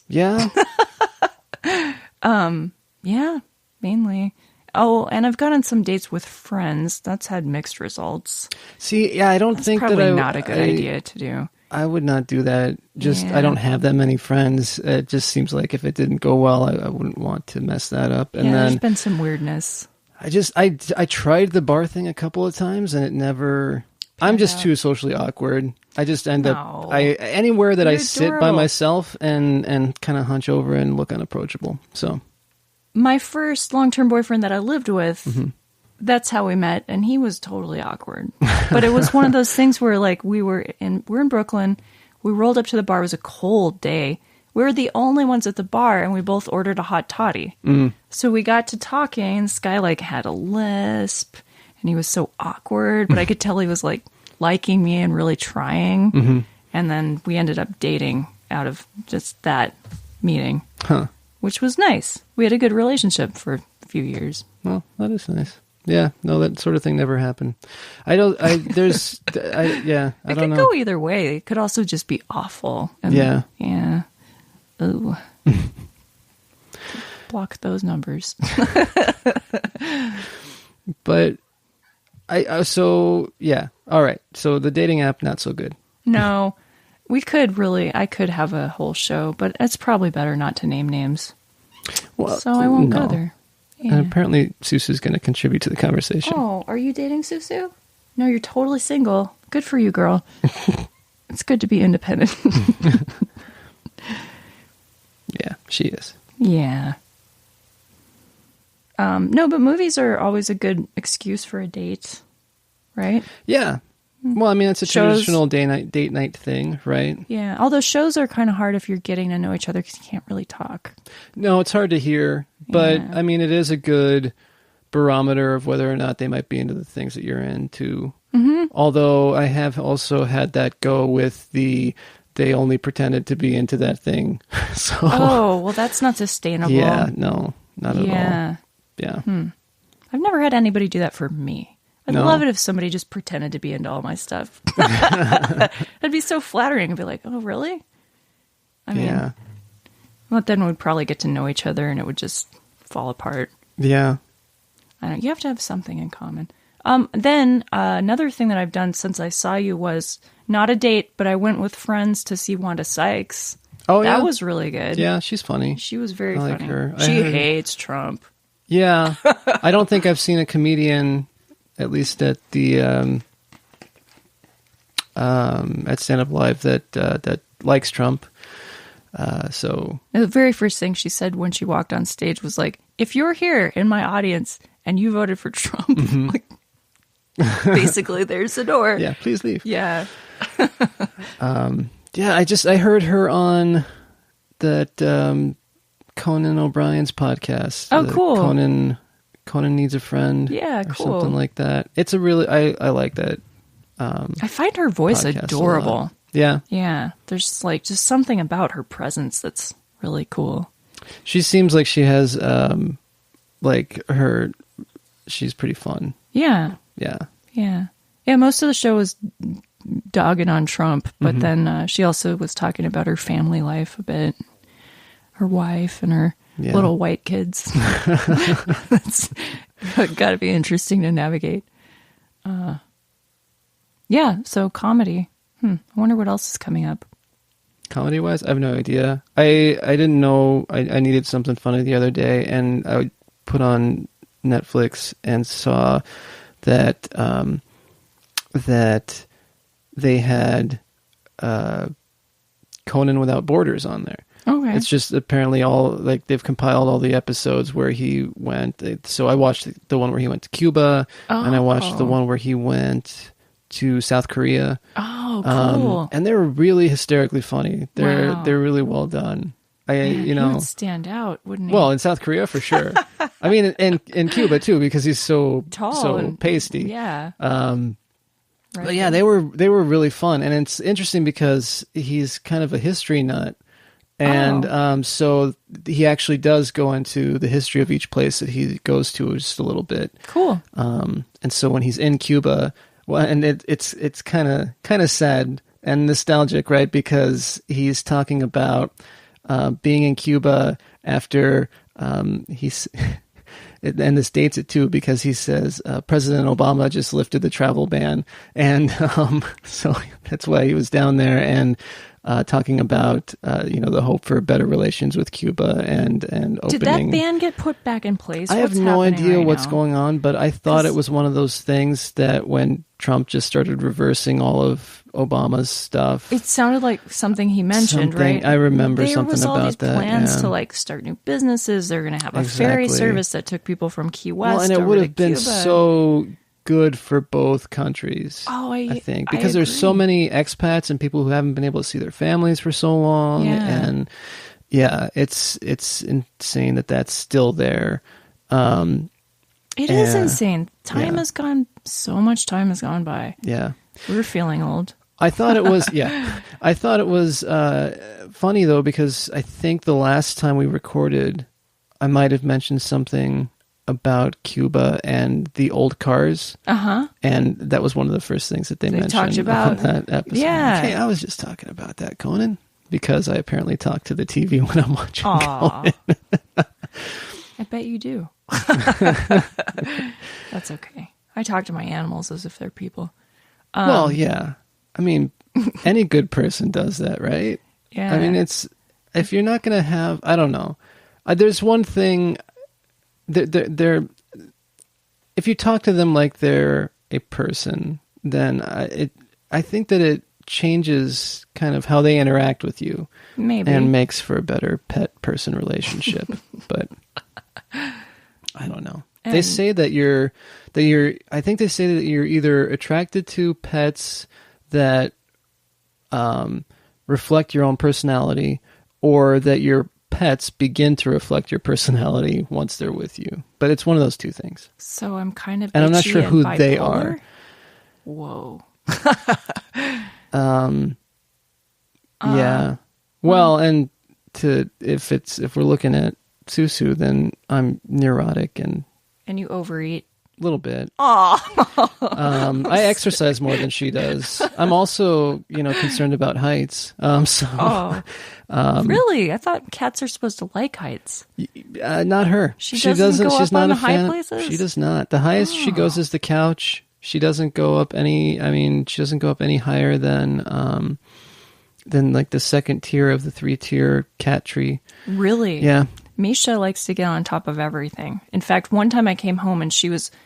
Yeah. Yeah, mainly. Oh, and I've gone on some dates with friends. That's had mixed results. See, yeah, I don't think Probably that not a good idea to do. I would not do that. Just, Yeah. I don't have that many friends. It just seems like if it didn't go well, I wouldn't want to mess that up. And Yeah, then there's been some weirdness. I tried the bar thing a couple of times and it never, I'm just too socially awkward. I just end up, anywhere that I sit by myself and kind of hunch over and look unapproachable. So my first long-term boyfriend that I lived with, that's how we met, and he was totally awkward. But it was one of those things where, like, we're in Brooklyn, we rolled up to the bar, it was a cold day. We were the only ones at the bar, and we both ordered a hot toddy. So we got to talking, and this guy, like, had a lisp, and he was so awkward, but I could tell he was, like, liking me and really trying. And then we ended up dating out of just that meeting. Which was nice. We had a good relationship for a few years. Well, that is nice. Yeah, no, that sort of thing never happened. I don't know. Go either way. It could also just be awful. And, yeah. Ooh. Block those numbers. But all right. So the dating app, not so good. No. I could have a whole show, but it's probably better not to name names. Well, so I won't go there. Yeah. And apparently Susu's going to contribute to the conversation. Oh, are you dating Susu? No, you're totally single. Good for you, girl. It's good to be independent. Yeah, she is. Yeah. No, but movies are always a good excuse for a date, right? Yeah. Well, I mean, it's a traditional date night thing, right? Yeah. Although shows are kind of hard if you're getting to know each other because you can't really talk. No, it's hard to hear. But, I mean, it is a good barometer of whether or not they might be into the things that you're into. Although I have also had that go with they only pretended to be into that thing. So, well, that's not sustainable. Yeah, no, not at all. Yeah. I've never had anybody do that for me. I'd love it if somebody just pretended to be into all my stuff. That'd be so flattering. I'd be like, oh, really? I mean, well, then we'd probably get to know each other and it would just fall apart. Yeah. I don't. You have to have something in common. Then another thing that I've done since I saw you was not a date, but I went with friends to see Wanda Sykes. Oh, yeah? That was really good. Yeah, she's funny. She was very funny. like her. She hates Trump. Yeah. I don't think I've seen a comedian, at least at the at Stand Up Live, that likes Trump. So the very first thing she said when she walked on stage was like, "If you're here in my audience and you voted for Trump, like, basically there's the door. Yeah, please leave." Yeah. Yeah, I heard her on that Conan O'Brien's podcast. Oh, cool. Conan Needs a Friend. Yeah, or cool. something like that. It's a really I like that. I find her voice adorable. Yeah. Yeah. There's like just something about her presence that's really cool. She seems like she has she's pretty fun. Yeah. Yeah. Yeah. Yeah, most of the show was dogging on Trump, but then she also was talking about her family life a bit. Her wife and her little white kids. That's got to be interesting to navigate. Yeah, so comedy. I wonder what else is coming up. Comedy-wise, I have no idea. I didn't know I needed something funny the other day, and I put on Netflix and saw that that they had Conan Without Borders on there. Okay. It's just apparently they've compiled all the episodes where he went. So I watched the one where he went to Cuba, and I watched the one where he went to South Korea. Oh, cool. And they're really hysterically funny. They're really well done. He would stand out, wouldn't he? Well, in South Korea for sure. I mean, in Cuba too, because he's so tall, so and pasty. Yeah. Right. But yeah, they were really fun, and it's interesting because he's kind of a history nut, and so he actually does go into the history of each place that he goes to just a little bit. Cool. And so when he's in Cuba, well, and it's kind of sad and nostalgic, right? Because he's talking about being in Cuba after he's. And this dates it too because he says President Obama just lifted the travel ban, and so that's why he was down there and talking about the hope for better relations with Cuba and opening. Did that ban get put back in place? I have no idea what's going on, but I thought it was one of those things that when Trump just started reversing all of Obama's stuff, it sounded like something he mentioned, right? I remember something about that. There was all these plans to like start new businesses. They're going to have a ferry service that took people from Key West. Well, and it would have been so good for both countries. Oh, I think because there's so many expats and people who haven't been able to see their families for so long, and it's insane that that's still there. It is insane. So much time has gone by. Yeah, we're feeling old. I thought it was I thought it was funny though because I think the last time we recorded, I might have mentioned something about Cuba and the old cars. And that was one of the first things that they mentioned talked about on that episode. Yeah. Hey, I was just talking about that, Conan, because I apparently talk to the TV when I'm watching Conan. I bet you do. That's okay. I talk to my animals as if they're people. Well, yeah. I mean, any good person does that, right? Yeah. I mean, if you're not going to have, I don't know. There's one thing, they're if you talk to them like they're a person, then I think that it changes kind of how they interact with you. Maybe. And makes for a better pet-person relationship. But I don't know. And they say that I think they say that you're either attracted to pets that reflect your own personality, or that your pets begin to reflect your personality once they're with you. But it's one of those two things. So I'm kind of and I'm not sure who bipolar? they are. Whoa. Yeah. Well, and if we're looking at Susu, then I'm neurotic and you overeat. A little bit. Oh. I exercise more than she does. I'm also, concerned about heights. Really? I thought cats are supposed to like heights. Not her. She doesn't go she's up on not the a fan. high places? She does not. The highest she goes is the couch. She doesn't go up any higher than like the second tier of the 3-tier cat tree. Really? Yeah. Misha likes to get on top of everything. In fact, one time I came home and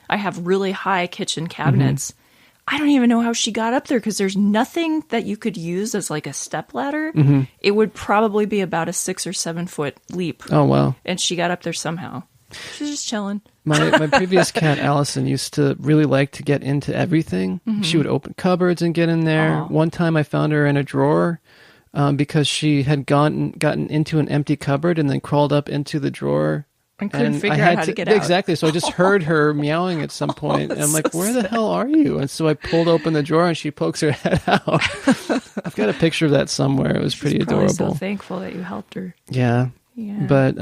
I have really high kitchen cabinets. Mm-hmm. I don't even know how she got up there because there's nothing that you could use as like a step ladder. Mm-hmm. It would probably be about a 6 or 7 foot leap. Oh, wow. And she got up there somehow. She's just chilling. My previous cat, Allison, used to really like to get into everything. Mm-hmm. She would open cupboards and get in there. Aww. One time I found her in a drawer. Because she had gotten into an empty cupboard and then crawled up into the drawer. And couldn't figure out how to get out. Exactly. So I just heard her meowing at some point. And I'm like, where the hell are you? And so I pulled open the drawer and she pokes her head out. I've got a picture of that somewhere. It was pretty adorable. I'm so thankful that you helped her. Yeah. But,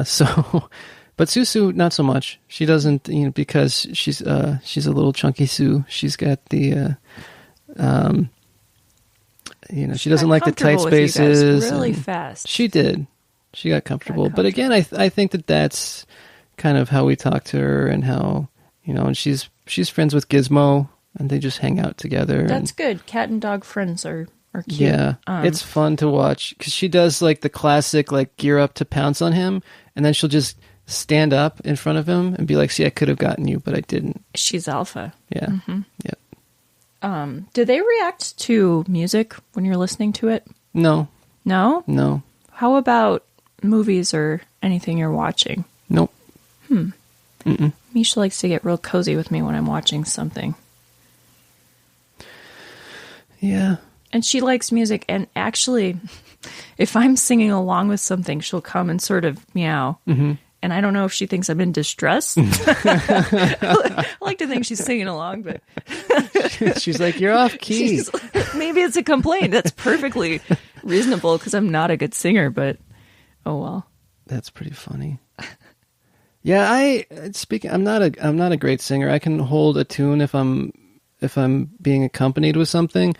so... But Susu, not so much. She doesn't, because she's a little chunky Sue. She's got the... she doesn't like the tight spaces. Really fast. She did. She got comfortable. But again, I think that's kind of how we talk to her and how, and she's friends with Gizmo and they just hang out together. That's good. Cat and dog friends are cute. Yeah. It's fun to watch because she does like the classic, like gear up to pounce on him. And then she'll just stand up in front of him and be like, see, I could have gotten you, but I didn't. She's alpha. Yeah. Mm-hmm. Yep. Do they react to music when you're listening to it? No. No? No. How about movies or anything you're watching? Nope. Misha likes to get real cozy with me when I'm watching something. Yeah. And she likes music. And actually, if I'm singing along with something, she'll come and sort of meow. Mm-hmm. And I don't know if she thinks I'm in distress. I like to think she's singing along, but... She's like, you're off key. Maybe it's a complaint. That's perfectly reasonable because I'm not a good singer, but oh well. That's pretty funny. Yeah, I'm not a great singer. I can hold a tune if I'm being accompanied with something.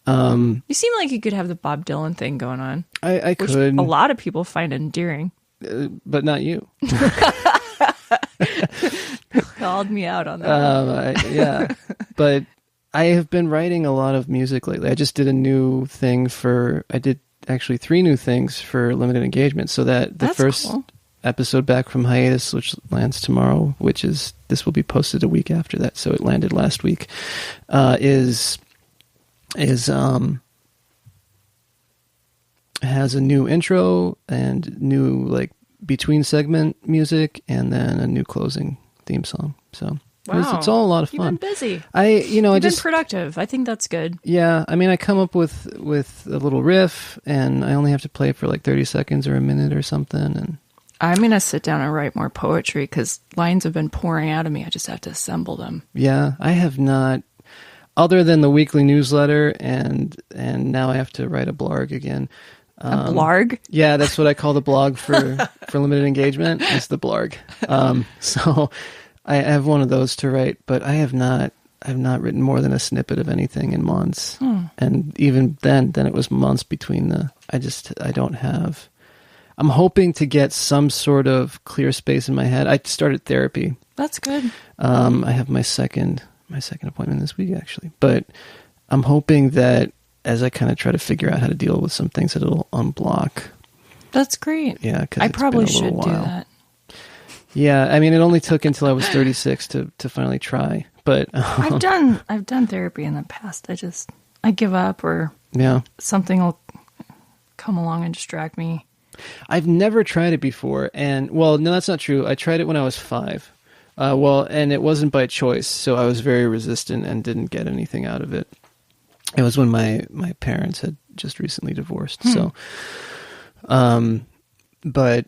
You seem like you could have the Bob Dylan thing going on. I which could. A lot of people find endearing. But not you. Called me out on that. Yeah. But I have been writing a lot of music lately. I just did a new thing I did actually 3 new things for Limited Engagement. So that the first episode back from hiatus, which lands tomorrow, this will be posted a week after that. So it landed last week, has a new intro and new like between segment music and then a new closing theme song. So it's all a lot of fun. You've been busy. You've been productive. I think that's good. Yeah. I mean, I come up with a little riff and I only have to play for like 30 seconds or a minute or something. And I'm going to sit down and write more poetry because lines have been pouring out of me. I just have to assemble them. Yeah. I have not, other than the weekly newsletter and now I have to write a blog again. A blog? Yeah, that's what I call the blog for Limited Engagement. It's the blog. So I have one of those to write, but I have not written more than a snippet of anything in months. And even then it was months between I don't have. I'm hoping to get some sort of clear space in my head. I started therapy. That's good. I have my second appointment this week actually, but I'm hoping that as I kind of try to figure out how to deal with some things, that it'll unblock. That's great. Yeah, because I probably should do that. Yeah, I mean, it only took until I was 36 to finally try. But I've done therapy in the past. I give up, or something will come along and distract me. I've never tried it before, and no, that's not true. I tried it when I was 5. And it wasn't by choice, so I was very resistant and didn't get anything out of it. It was when my parents had just recently divorced. So, but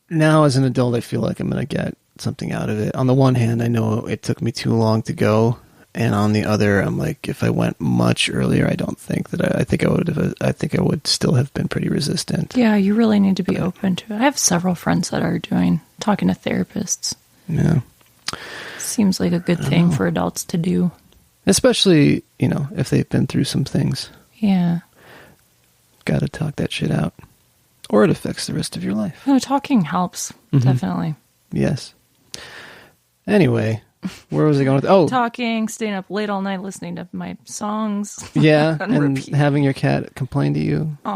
now as an adult, I feel like I'm going to get something out of it. On the one hand, I know it took me too long to go. And on the other, I'm like, if I went much earlier, I don't think that I think I would still have been pretty resistant. Yeah. You really need to be open to it. I have several friends that are talking to therapists. Yeah. Seems like a good thing for adults to do. Especially, if they've been through some things. Yeah. Got to talk that shit out. Or it affects the rest of your life. No, talking helps. Definitely. Yes. Anyway, where was I going with? Oh. Talking, staying up late all night listening to my songs. Yeah, and having your cat complain to you. Oh.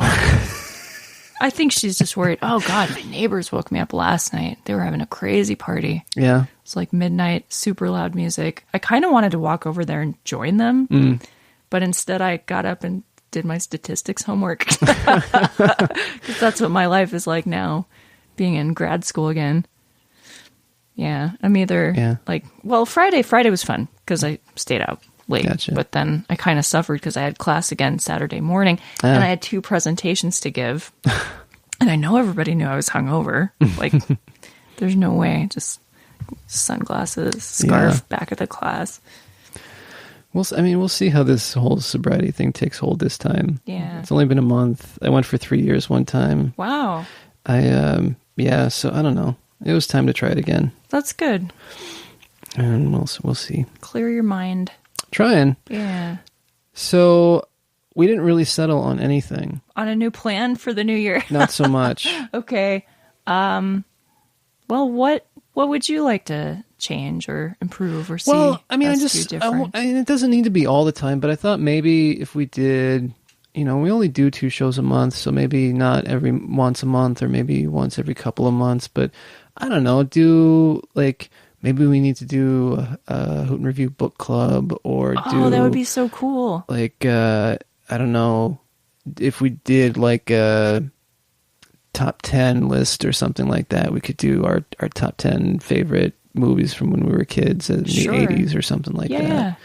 I think she's just worried. Oh, God, my neighbors woke me up last night. They were having a crazy party. Yeah. It's like midnight, super loud music. I kind of wanted to walk over there and join them, but instead I got up and did my statistics homework. Because that's what my life is like now, being in grad school again. Yeah, I'm either Friday was fun because I stayed out late. Gotcha. But then I kind of suffered because I had class again Saturday morning and I had 2 presentations to give. And I know everybody knew I was hungover. Like, there's no way. Just sunglasses, scarf, back at the class. We'll see how this whole sobriety thing takes hold this time. Yeah. It's only been a month. I went for 3 years one time. Wow. So I don't know. It was time to try it again. That's good. And we'll see. Clear your mind. Trying. Yeah. So we didn't really settle on anything. On a new plan for the new year? Not so much. Okay. Well, what would you like to change or improve or see? Well, I mean, it doesn't need to be all the time, but I thought maybe if we did, we only do 2 shows a month, so maybe not once a month or maybe once every couple of months, but I don't know, maybe we need to do a Hoot and Review book club or that would be so cool. I don't know, if we did like a top 10 list or something like that, we could do our top 10 favorite movies from when we were kids in the 80s or something like that.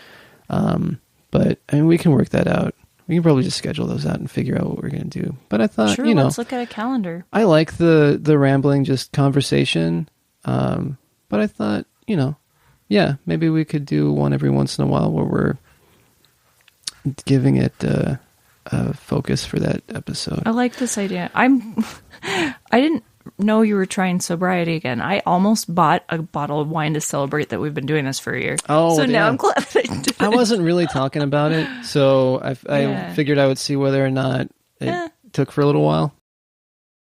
But I mean, we can work that out. We can probably just schedule those out and figure out what we're going to do. But I thought, let's look at a calendar. I like the rambling, just conversation. But I thought, maybe we could do one every once in a while where we're giving it a focus for that episode. I like this idea. I didn't know you were trying sobriety again. I almost bought a bottle of wine to celebrate that we've been doing this for a year. Oh, so damn. now I'm glad that I did. I wasn't really talking about it, so I figured I would see whether or not it took for a little while.